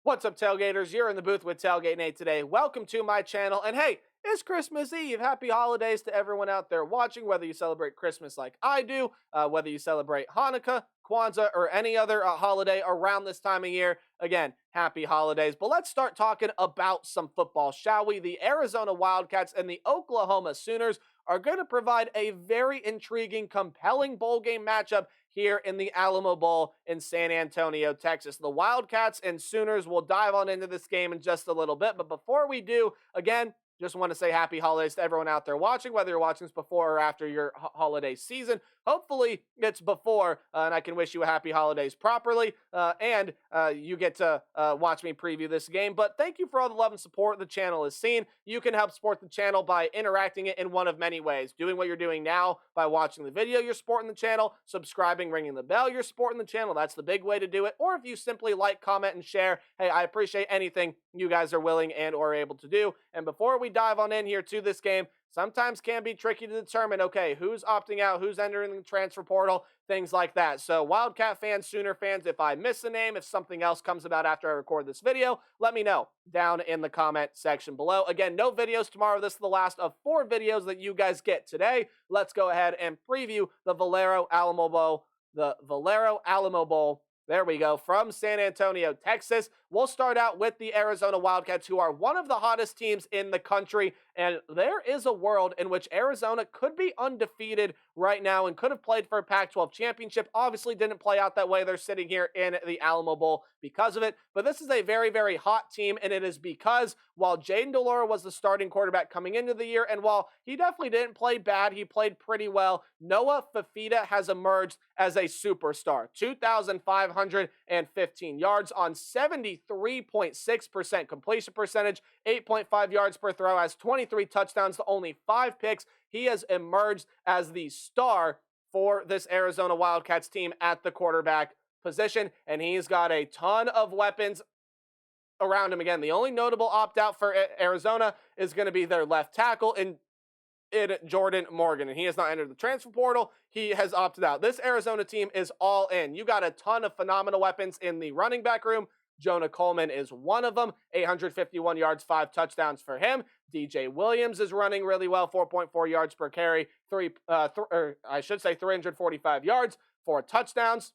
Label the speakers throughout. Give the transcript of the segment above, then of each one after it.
Speaker 1: What's up, Tailgaters? You're in the booth with Tailgate Nate today. Welcome to my channel. And hey, it's Christmas Eve. Happy holidays to everyone out there watching, whether you celebrate Christmas like I do, whether you celebrate Hanukkah, Kwanzaa, or any other holiday around this time of year. Again, happy holidays. But let's start talking about some football, shall we? The Arizona Wildcats and the Oklahoma Sooners are going to provide a very intriguing, compelling bowl game matchup here in the Alamo Bowl in San Antonio, Texas. The Wildcats and Sooners will dive on into this game in just a little bit. But before we do, again, just want to say happy holidays to everyone out there watching, whether you're watching this before or after your holiday season. Hopefully it's before, and I can wish you a happy holidays properly, and you get to watch me preview this game. But thank you for all the love and support the channel has seen. You can help support the channel by interacting it in one of many ways. Doing what you're doing now by watching the video, you're supporting the channel. Subscribing, ringing the bell, you're supporting the channel. That's the big way to do it. Or if you simply like, comment, and share, hey, I appreciate anything you guys are willing and or able to do. And before we dive on in here to this game, sometimes can be tricky to determine, okay, who's opting out, who's entering the transfer portal, things like that. So Wildcat fans, Sooner fans, if I miss a name, if something else comes about after I record this video, let me know down in the comment section below. Again, no videos tomorrow. This is the last of 4 videos that you guys get today. Let's go ahead and preview the Valero Alamo Bowl. There we go, from San Antonio, Texas. We'll start out with the Arizona Wildcats, who are one of the hottest teams in the country, and there is a world in which Arizona could be undefeated right now and could have played for a Pac-12 championship. Obviously didn't play out that way. They're sitting here in the Alamo Bowl because of it, but this is a very, very hot team, and it is because while Jayden de Laura was the starting quarterback coming into the year, and while he definitely didn't play bad, he played pretty well, Noah Fifita has emerged as a superstar. 2,515 yards on 73.6% completion percentage, 8.5 yards per throw, has 23 touchdowns to only 5 picks. He has emerged as the star for this Arizona Wildcats team at the quarterback position, and he's got a ton of weapons around him. Again, the only notable opt-out for Arizona is going to be their left tackle in Jordan Morgan, and he has not entered the transfer portal. He has opted out. This Arizona team is all in. You got a ton of phenomenal weapons in the running back room. Jonah Coleman is one of them, 851 yards, 5 touchdowns for him. DJ Williams is running really well, 4.4 yards per carry, 345 yards, 4 touchdowns.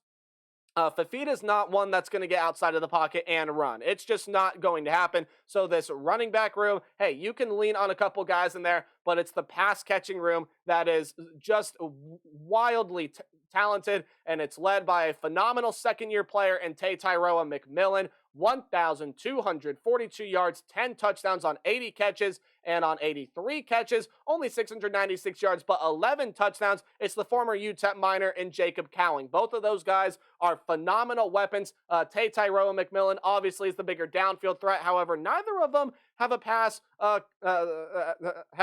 Speaker 1: Fifita is not one that's going to get outside of the pocket and run. It's just not going to happen. So this running back room, hey, you can lean on a couple guys in there, but it's the pass catching room that is just wildly talented, and it's led by a phenomenal second-year player in Tyrone McMillan. 1,242 yards, 10 touchdowns on 80 catches, and on 83 catches, only 696 yards, but 11 touchdowns. It's the former UTEP minor and Jacob Cowing. Both of those guys are phenomenal weapons. Tyrone McMillan obviously is the bigger downfield threat. However, neither of them have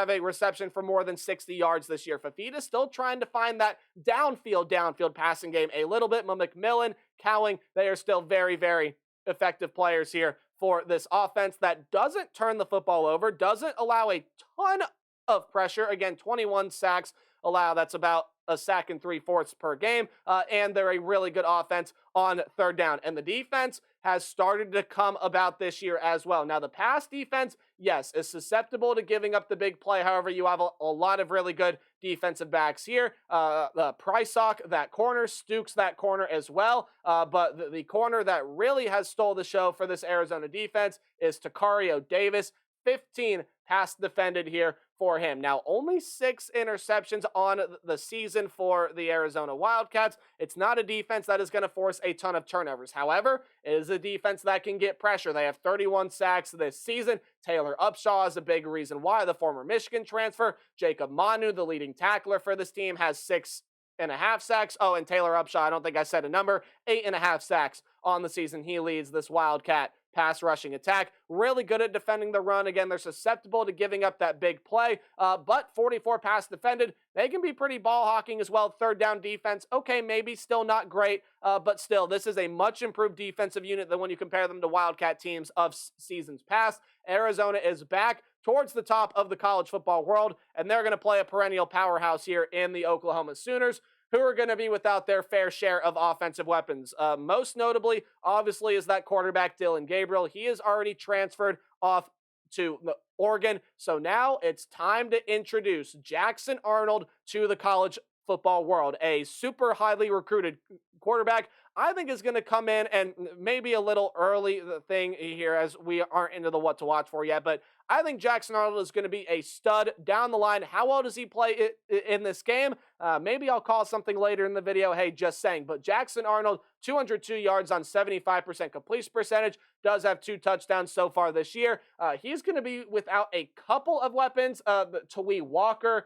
Speaker 1: a reception for more than 60 yards this year. Fifita's still trying to find that downfield passing game a little bit. But McMillan, Cowing, they are still very, very effective players here for this offense that doesn't turn the football over, doesn't allow a ton of pressure. Again, 21 sacks allow. That's about a sack and 3/4 per game, and they're a really good offense on third down. And the defense has started to come about this year as well. Now, the pass defense, yes, is susceptible to giving up the big play. However, you have a lot of really good defensive backs here. Prysock, that corner, Stukes, that corner as well. But the corner that really has stole the show for this Arizona defense is Tacario Davis. 15 pass defended here for him. Now, only 6 interceptions on the season for the Arizona Wildcats. It's not a defense that is going to force a ton of turnovers. However, it is a defense that can get pressure. They have 31 sacks this season. Taylor Upshaw is a big reason why. The former Michigan transfer. Jacob Manu, the leading tackler for this team, has 6.5 sacks. Oh, and Taylor Upshaw, I don't think I said a number, 8.5 sacks on the season. He leads this Wildcat pass rushing attack. Really good at defending the run. Again, they're susceptible to giving up that big play, but 44 pass defended. They can be pretty ball hawking as well. Third down defense, okay, maybe still not great, but still, this is a much improved defensive unit than when you compare them to Wildcat teams of seasons past. Arizona is back towards the top of the college football world, and they're going to play a perennial powerhouse here in the Oklahoma Sooners. who are going to be without their fair share of offensive weapons. Most notably, obviously, is that quarterback Dillon Gabriel. He is already transferred off to Oregon. So now it's time to introduce Jackson Arnold to the college football world. A super highly recruited quarterback, I think, is going to come in, and maybe a little early thing here as we aren't into the what to watch for yet, but I think Jackson Arnold is going to be a stud down the line. How well does he play in this game? Maybe I'll call something later in the video. Hey, just saying. But Jackson Arnold, 202 yards on 75% completion percentage, does have 2 touchdowns so far this year. He's going to be without a couple of weapons. Tawee Walker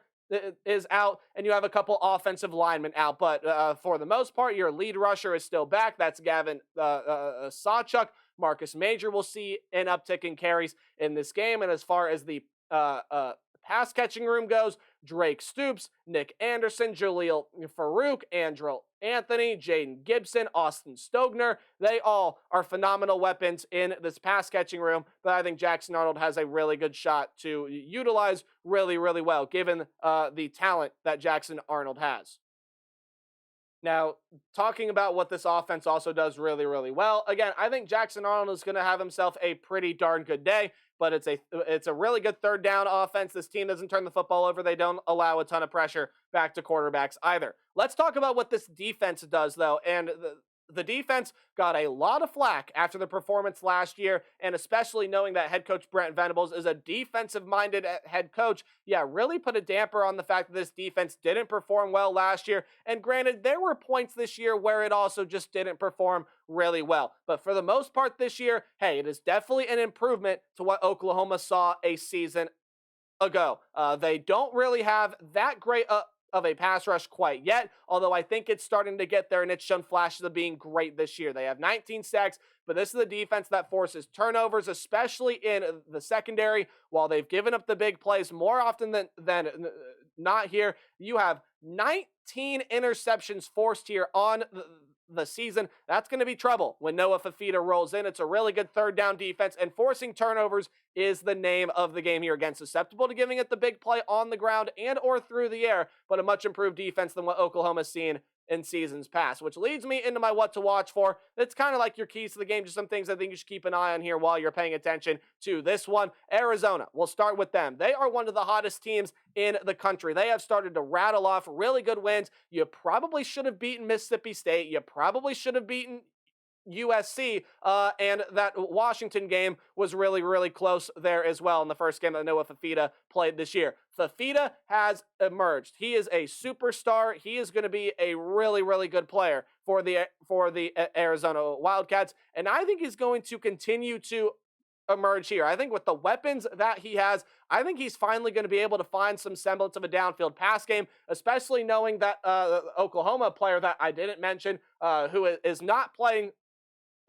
Speaker 1: is out, and you have a couple offensive linemen out. But for the most part, your lead rusher is still back. That's Gavin Sawchuk. Marcus Major will see an uptick in carries in this game. And as far as the pass catching room goes, Drake Stoops, Nick Anderson, Jaleel Farouk, Andrew Anthony, Jaden Gibson, Austin Stogner, they all are phenomenal weapons in this pass catching room, but I think Jackson Arnold has a really good shot to utilize really, really well, given the talent that Jackson Arnold has. Now, talking about what this offense also does really, really well, again, I think Jackson Arnold is going to have himself a pretty darn good day, but it's a really good third down offense. This team doesn't turn the football over. They don't allow a ton of pressure back to quarterbacks either. Let's talk about what this defense does, though, and the defense got a lot of flack after the performance last year, and especially knowing that head coach Brent Venables is a defensive-minded head coach, really put a damper on the fact that this defense didn't perform well last year. And granted, there were points this year where it also just didn't perform really well. But for the most part this year, hey, it is definitely an improvement to what Oklahoma saw a season ago. They don't really have that great of a pass rush quite yet, although I think it's starting to get there, and it's shown flashes of being great this year. They have 19 sacks, but this is the defense that forces turnovers, especially in the secondary. While they've given up the big plays more often than not here, you have 19 interceptions forced here on the season. That's going to be trouble when Noah Fifita rolls in. It's a really good third down defense, and forcing turnovers is the name of the game here. Again, susceptible to giving it the big play on the ground and or through the air, but a much improved defense than what Oklahoma's seen in seasons past, which leads me into my what to watch for. It's kind of like your keys to the game, just some things I think you should keep an eye on here while you're paying attention to this one. Arizona, we'll start with them. They are one of the hottest teams in the country. They have started to rattle off really good wins. You probably should have beaten Mississippi State. You probably should have beaten USC, and that Washington game was really, really close there as well in the first game that Noah Fifita played this year. Fifita has emerged. He is a superstar. He is going to be a really, really good player for the Arizona Wildcats, and I think he's going to continue to emerge here. I think with the weapons that he has, I think he's finally going to be able to find some semblance of a downfield pass game, especially knowing that Oklahoma player that I didn't mention, who is not playing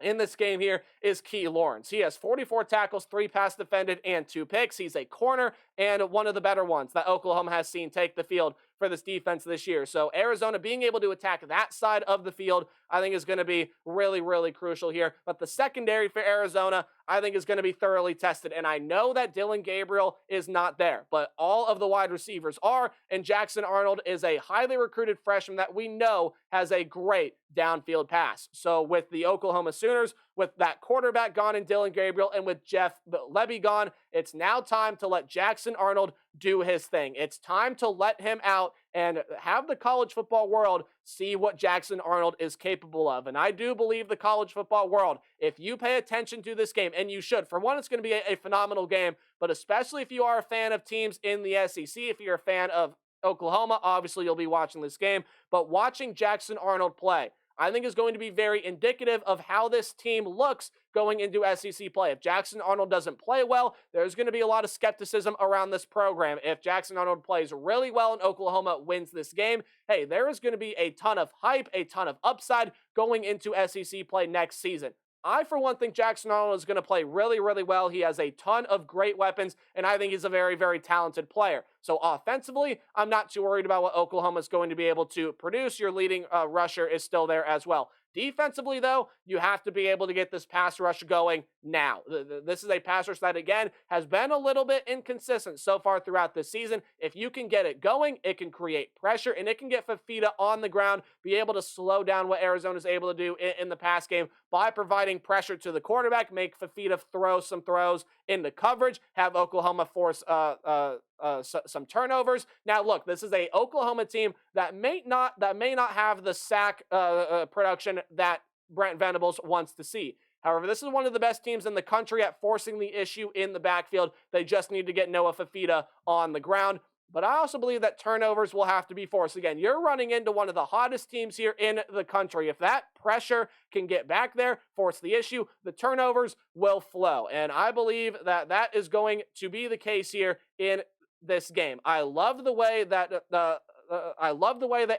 Speaker 1: in this game here, is Key Lawrence. He has 44 tackles, 3 pass defended, and 2 picks. He's a corner and one of the better ones that Oklahoma has seen take the field for this defense this year. So Arizona being able to attack that side of the field, I think is going to be really, really crucial here. But the secondary for Arizona, I think, is going to be thoroughly tested. And I know that Dillon Gabriel is not there, but all of the wide receivers are, and Jackson Arnold is a highly recruited freshman that we know has a great downfield pass. So with the Oklahoma Sooners, with that quarterback gone in Dillon Gabriel, and with Jeff Lebby gone, it's now time to let Jackson Arnold do his thing. It's time to let him out and have the college football world see what Jackson Arnold is capable of. And I do believe the college football world, if you pay attention to this game, and you should, for one, it's going to be a phenomenal game, but especially if you are a fan of teams in the SEC, if you're a fan of Oklahoma, obviously you'll be watching this game, but watching Jackson Arnold play, I think, is going to be very indicative of how this team looks going into SEC play. If Jackson Arnold doesn't play well, there's going to be a lot of skepticism around this program. If Jackson Arnold plays really well and Oklahoma wins this game, hey, there is going to be a ton of hype, a ton of upside going into SEC play next season. I, for one, think Jackson Arnold is going to play really, really well. He has a ton of great weapons, and I think he's a very, very talented player. So offensively, I'm not too worried about what Oklahoma is going to be able to produce. Your leading rusher is still there as well. Defensively, though, you have to be able to get this pass rush going now. This is a pass rush that, again, has been a little bit inconsistent so far throughout this season. If you can get it going, it can create pressure, and it can get Fifita on the ground, be able to slow down what Arizona is able to do in the pass game by providing pressure to the quarterback, make Fifita throw some throws into coverage, have Oklahoma force some turnovers. Now, look, this is a Oklahoma team that may not have the sack production that Brent Venables wants to see. However, this is one of the best teams in the country at forcing the issue in the backfield. They just need to get Noah Fifita on the ground. But I also believe that turnovers will have to be forced. Again, you're running into one of the hottest teams here in the country. If that pressure can get back there, force the issue, the turnovers will flow. And I believe that that is going to be the case here in this game. I love the way that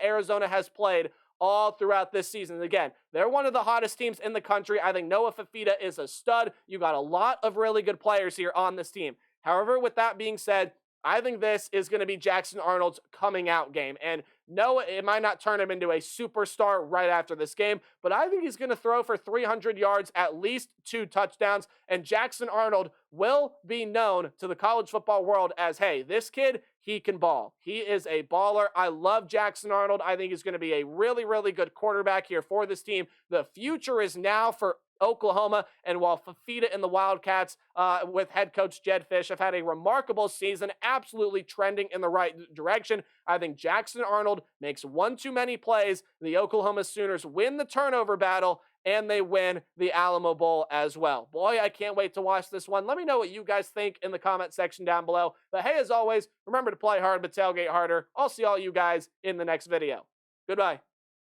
Speaker 1: Arizona has played all throughout this season. Again, they're one of the hottest teams in the country. I think Noah Fifita is a stud. You got a lot of really good players here on this team. However, with that being said, I think this is going to be Jackson Arnold's coming out game. And no, it might not turn him into a superstar right after this game, but I think he's going to throw for 300 yards, at least 2 touchdowns, and Jackson Arnold will be known to the college football world as, hey, this kid, he can ball. He is a baller. I love Jackson Arnold. I think he's going to be a really, really good quarterback here for this team. The future is now for Oklahoma, and while Fifita and the Wildcats with head coach Jedd Fisch have had a remarkable season, absolutely trending in the right direction, I think Jackson Arnold makes one too many plays. The Oklahoma Sooners win the turnover battle, and they win the Alamo Bowl as well. Boy, I can't wait to watch this one. Let me know what you guys think in the comment section down below. But hey, as always, remember to play hard but tailgate harder. I'll see all you guys in the next video. Goodbye.